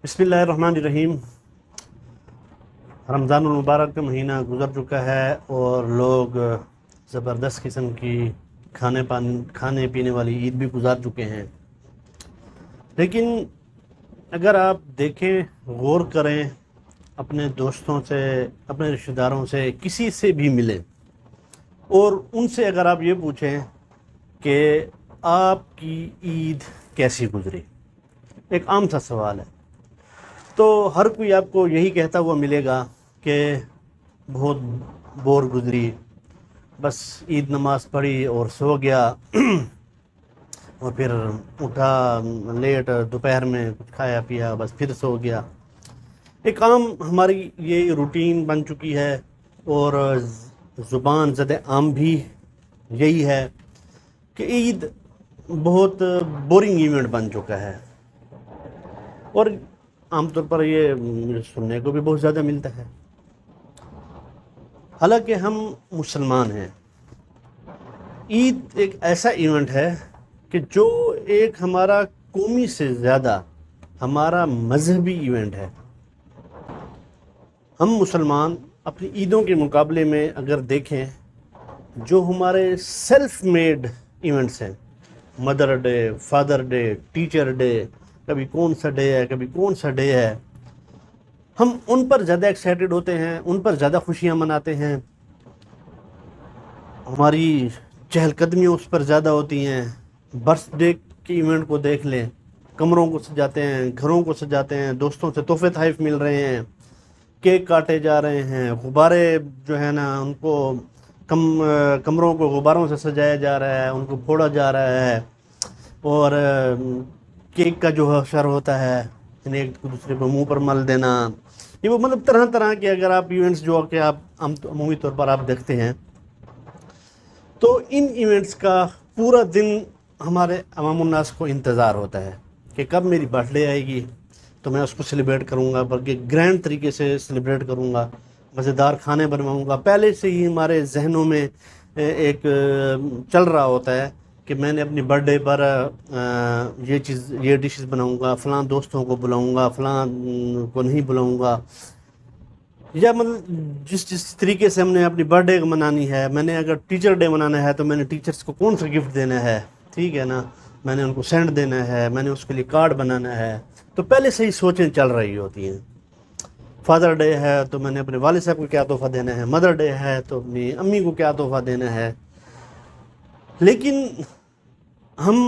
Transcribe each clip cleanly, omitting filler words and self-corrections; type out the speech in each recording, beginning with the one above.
بسم اللہ الرحمن الرحیم۔ رمضان المبارک کا مہینہ گزر چکا ہے اور لوگ زبردست قسم کی کھانے پینے والی عید بھی گزار چکے ہیں، لیکن اگر آپ دیکھیں، غور کریں، اپنے دوستوں سے، اپنے رشتہ داروں سے، کسی سے بھی ملیں اور ان سے اگر آپ یہ پوچھیں کہ آپ کی عید کیسی گزری، ایک عام سا سوال ہے، تو ہر کوئی آپ کو یہی کہتا ہوا ملے گا کہ بہت بور گزری، بس عید نماز پڑھی اور سو گیا اور پھر اٹھا لیٹ، دوپہر میں کچھ کھایا پیا، بس پھر سو گیا۔ ایک عام ہماری یہ روٹین بن چکی ہے اور زبان زد عام بھی یہی ہے کہ عید بہت بورنگ ایونٹ بن چکا ہے، اور عام طور پر یہ سننے کو بھی بہت زیادہ ملتا ہے۔ حالانکہ ہم مسلمان ہیں، عید ایک ایسا ایونٹ ہے کہ جو ایک ہمارا قومی سے زیادہ ہمارا مذہبی ایونٹ ہے۔ ہم مسلمان اپنی عیدوں کے مقابلے میں اگر دیکھیں، جو ہمارے سیلف میڈ ایونٹس ہیں، mother day, father day, teacher day, کبھی کون سا ڈے ہے، کبھی کون سا ڈے ہے، ہم ان پر زیادہ ایکسائٹڈ ہوتے ہیں، ان پر زیادہ خوشیاں مناتے ہیں، ہماری چہل قدمیاں اس پر زیادہ ہوتی ہیں۔ برتھ ڈے کے ایونٹ کو دیکھ لیں، کمروں کو سجاتے ہیں، گھروں کو سجاتے ہیں، دوستوں سے تحفے تحائف مل رہے ہیں، کیک کاٹے جا رہے ہیں، غبارے جو ہے نا ان کو کمروں کو غباروں سے سجایا جا رہا ہے، ان کو پھوڑا جا رہا ہے، اور کیک کا جو حشر ہوتا ہے یعنی ایک دوسرے کو منہ پر مل دینا، یہ وہ مطلب طرح طرح کے اگر آپ ایونٹس جو کہ آپ عمومی طور پر آپ دیکھتے ہیں، تو ان ایونٹس کا پورا دن ہمارے عوام الناس کو انتظار ہوتا ہے کہ کب میری برتھ ڈے آئے گی تو میں اس کو سیلیبریٹ کروں گا، بلکہ گرینڈ طریقے سے سیلیبریٹ کروں گا، مزیدار کھانے بنواؤں گا۔ پہلے سے ہی ہمارے ذہنوں میں ایک چل رہا ہوتا ہے کہ میں نے اپنی برتھ ڈے پر یہ ڈشز بناؤں گا، فلاں دوستوں کو بلاؤں گا، فلاں کو نہیں بلاؤں گا، یا مطلب جس طریقے سے ہم نے اپنی برتھ ڈے منانی ہے، میں نے اگر ٹیچر ڈے منانا ہے تو میں نے ٹیچرس کو کون سا گفٹ دینا ہے، ٹھیک ہے نا، میں نے ان کو سینڈ دینا ہے، میں نے اس کے لیے کارڈ بنانا ہے، تو پہلے سے ہی سوچیں چل رہی ہوتی ہیں۔ فادر ڈے ہے تو میں نے اپنے والد صاحب کو کیا تحفہ دینا ہے، مدر ڈے ہے تو اپنی امی کو کیا تحفہ دینا ہے، لیکن ہم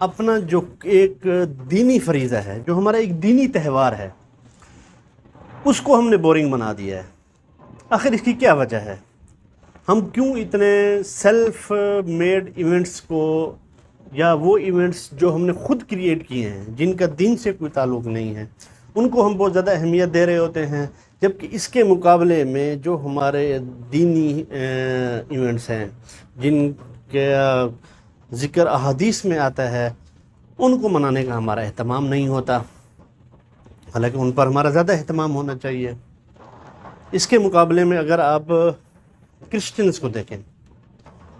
اپنا جو ایک دینی فریضہ ہے، جو ہمارا ایک دینی تہوار ہے، اس کو ہم نے بورنگ بنا دیا ہے۔ آخر اس کی کیا وجہ ہے؟ ہم کیوں اتنے سیلف میڈ ایونٹس کو، یا وہ ایونٹس جو ہم نے خود کریٹ کیے ہیں، جن کا دین سے کوئی تعلق نہیں ہے، ان کو ہم بہت زیادہ اہمیت دے رہے ہوتے ہیں، جبکہ اس کے مقابلے میں جو ہمارے دینی ایونٹس ہیں، جن کے ذکر احادیث میں آتا ہے، ان کو منانے کا ہمارا اہتمام نہیں ہوتا، حالانکہ ان پر ہمارا زیادہ اہتمام ہونا چاہیے۔ اس کے مقابلے میں اگر آپ کرسچنز کو دیکھیں،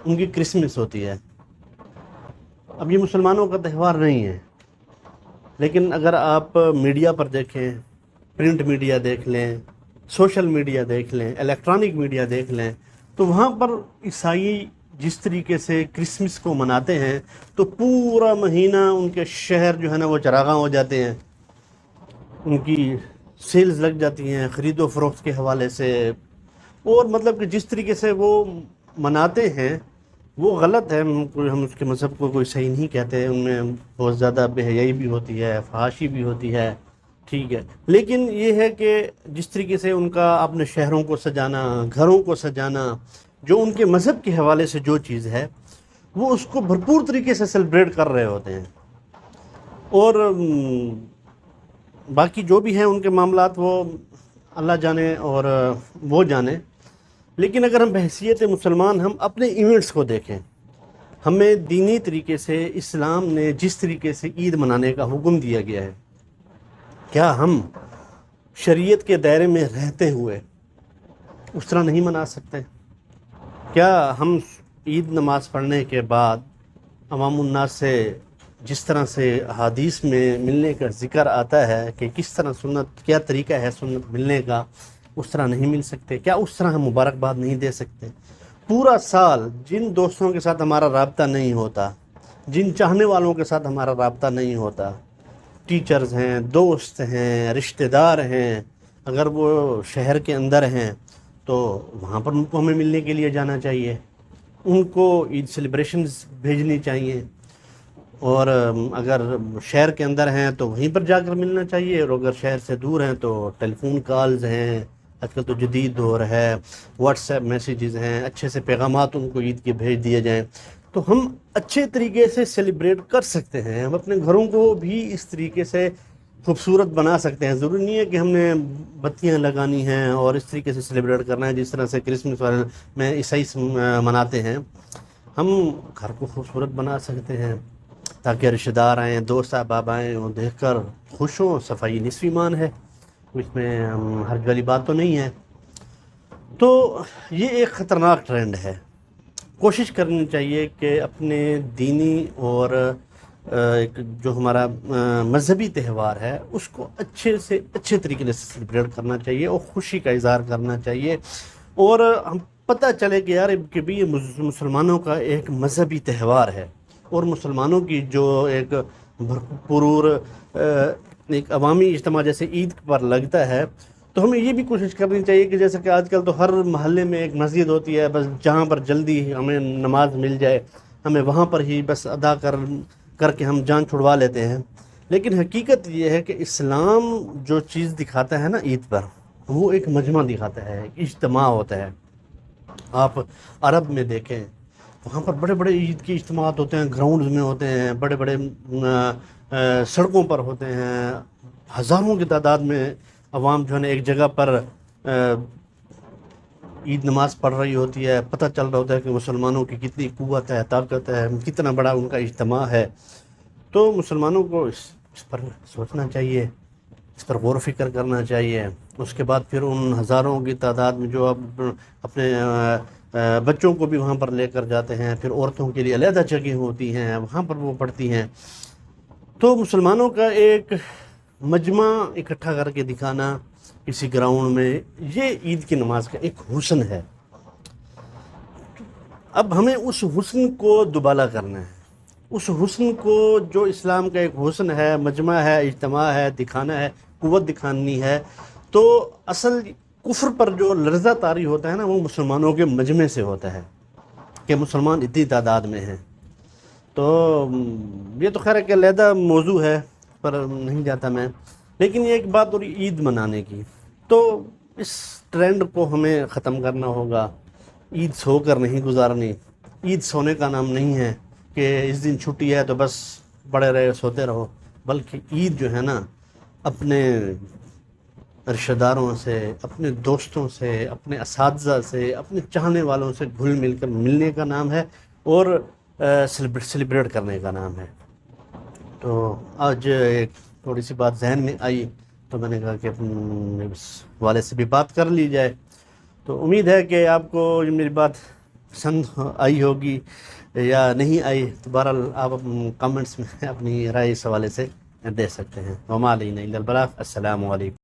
ان کی کرسمس ہوتی ہے۔ اب یہ مسلمانوں کا تہوار نہیں ہے، لیکن اگر آپ میڈیا پر دیکھیں، پرنٹ میڈیا دیکھ لیں، سوشل میڈیا دیکھ لیں، الیکٹرانک میڈیا دیکھ لیں، تو وہاں پر عیسائی جس طریقے سے کرسمس کو مناتے ہیں تو پورا مہینہ ان کے شہر جو ہے نا وہ چراغاں ہو جاتے ہیں، ان کی سیلز لگ جاتی ہیں خرید و فروخت کے حوالے سے، اور مطلب کہ جس طریقے سے وہ مناتے ہیں وہ غلط ہے۔ ہم اس کے مذہب کو کوئی صحیح نہیں کہتے، ان میں بہت زیادہ بے حیائی بھی ہوتی ہے، فحاشی بھی ہوتی ہے، ٹھیک ہے، لیکن یہ ہے کہ جس طریقے سے ان کا اپنے شہروں کو سجانا، گھروں کو سجانا، جو ان کے مذہب کے حوالے سے جو چیز ہے، وہ اس کو بھرپور طریقے سے سیلیبریٹ کر رہے ہوتے ہیں، اور باقی جو بھی ہیں ان کے معاملات وہ اللہ جانے اور وہ جانے۔ لیکن اگر ہم بحیثیت مسلمان ہم اپنے ایونٹس کو دیکھیں، ہمیں دینی طریقے سے اسلام نے جس طریقے سے عید منانے کا حکم دیا گیا ہے، کیا ہم شریعت کے دائرے میں رہتے ہوئے اس طرح نہیں منا سکتے؟ کیا ہم عید نماز پڑھنے کے بعد عوام الناس سے جس طرح سے احادیث میں ملنے کا ذکر آتا ہے کہ کس طرح سنت، کیا طریقہ ہے سنت ملنے کا، اس طرح نہیں مل سکتے؟ کیا اس طرح ہم مبارکباد نہیں دے سکتے؟ پورا سال جن دوستوں کے ساتھ ہمارا رابطہ نہیں ہوتا، جن چاہنے والوں کے ساتھ ہمارا رابطہ نہیں ہوتا، ٹیچرز ہیں، دوست ہیں، رشتہ دار ہیں، اگر وہ شہر کے اندر ہیں تو وہاں پر ان کو ہمیں ملنے کے لیے جانا چاہیے، ان کو عید سیلیبریشنز بھیجنی چاہیے، اور اگر شہر کے اندر ہیں تو وہیں پر جا کر ملنا چاہیے، اور اگر شہر سے دور ہیں تو ٹیلی فون کالز ہیں، آج کل تو جدید دور ہے، واٹس ایپ میسیجز ہیں، اچھے سے پیغامات ان کو عید کے بھیج دیے جائیں تو ہم اچھے طریقے سے سیلیبریٹ کر سکتے ہیں۔ ہم اپنے گھروں کو بھی اس طریقے سے خوبصورت بنا سکتے ہیں۔ ضروری نہیں ہے کہ ہم نے بتیاں لگانی ہیں اور اس طریقے سے سیلیبریٹ کرنا ہے جس طرح سے کرسمس میں عیسائی مناتے ہیں۔ ہم گھر کو خوبصورت بنا سکتے ہیں تاکہ رشتہ دار آئیں، دوست احباب آئیں، وہ دیکھ کر خوش ہوں۔ صفائی نصف ایمان ہے، اس میں ہر والی بات تو نہیں ہے۔ تو یہ ایک خطرناک ٹرینڈ ہے۔ کوشش کرنی چاہیے کہ اپنے دینی اور ایک جو ہمارا مذہبی تہوار ہے اس کو اچھے سے اچھے طریقے سے سیلیبریٹ کرنا چاہیے اور خوشی کا اظہار کرنا چاہیے، اور ہم پتہ چلے کہ یار کہ بھی یہ مسلمانوں کا ایک مذہبی تہوار ہے، اور مسلمانوں کی جو ایک پرور ایک عوامی اجتماع جیسے عید پر لگتا ہے، تو ہمیں یہ بھی کوشش کرنی چاہیے کہ جیسے کہ آج کل تو ہر محلے میں ایک مسجد ہوتی ہے، بس جہاں پر جلدی ہمیں نماز مل جائے ہمیں وہاں پر ہی بس ادا کر کے ہم جان چھڑوا لیتے ہیں۔ لیکن حقیقت یہ ہے کہ اسلام جو چیز دکھاتا ہے نا عید پر، وہ ایک مجمع دکھاتا ہے، ایک اجتماع ہوتا ہے۔ آپ عرب میں دیکھیں، وہاں پر بڑے بڑے عید کے اجتماعات ہوتے ہیں، گراؤنڈز میں ہوتے ہیں، بڑے بڑے سڑکوں پر ہوتے ہیں، ہزاروں کی تعداد میں عوام جو ہے نا ایک جگہ پر عید نماز پڑھ رہی ہوتی ہے، پتہ چل رہا ہوتا ہے کہ مسلمانوں کی کتنی قوت ہے، طاقت ہے، کتنا بڑا ان کا اجتماع ہے۔ تو مسلمانوں کو اس پر سوچنا چاہیے، اس پر غور و فکر کرنا چاہیے۔ اس کے بعد پھر ان ہزاروں کی تعداد میں جو اب اپنے بچوں کو بھی وہاں پر لے کر جاتے ہیں، پھر عورتوں کے لیے علیحدہ جگہ ہوتی ہیں، وہاں پر وہ پڑھتی ہیں۔ تو مسلمانوں کا ایک مجمع اکٹھا کر کے دکھانا کسی گراؤنڈ میں، یہ عید کی نماز کا ایک حسن ہے۔ اب ہمیں اس حسن کو دوبالا کرنا ہے، اس حسن کو جو اسلام کا ایک حسن ہے، مجمع ہے، اجتماع ہے، دکھانا ہے، قوت دکھانی ہے۔ تو اصل کفر پر جو لرزہ طاری ہوتا ہے نا، وہ مسلمانوں کے مجمع سے ہوتا ہے کہ مسلمان اتنی تعداد میں ہیں۔ تو یہ تو خیر ایک علیحدہ موضوع ہے، پر نہیں جاتا میں۔ لیکن یہ ایک بات اور عید منانے کی، تو اس ٹرینڈ کو ہمیں ختم کرنا ہوگا۔ عید سو کر نہیں گزارنی، عید سونے کا نام نہیں ہے کہ اس دن چھٹی ہے تو بس پڑے رہے سوتے رہو، بلکہ عید جو ہے نا اپنے رشتہ داروں سے، اپنے دوستوں سے، اپنے اساتذہ سے، اپنے چاہنے والوں سے گھل مل کر ملنے کا نام ہے، اور سیلیبریٹ کرنے کا نام ہے۔ تو آج ایک تھوڑی سی بات ذہن میں آئی تو میں نے کہا کہ اس والے سے بھی بات کر لی جائے۔ تو امید ہے کہ آپ کو میری بات پسند آئی ہوگی یا نہیں آئی، تو بہرحال آپ کمنٹس میں اپنی رائے اس حوالے سے دے سکتے ہیں۔ وما علینا الا البلاغ۔ السلام علیکم۔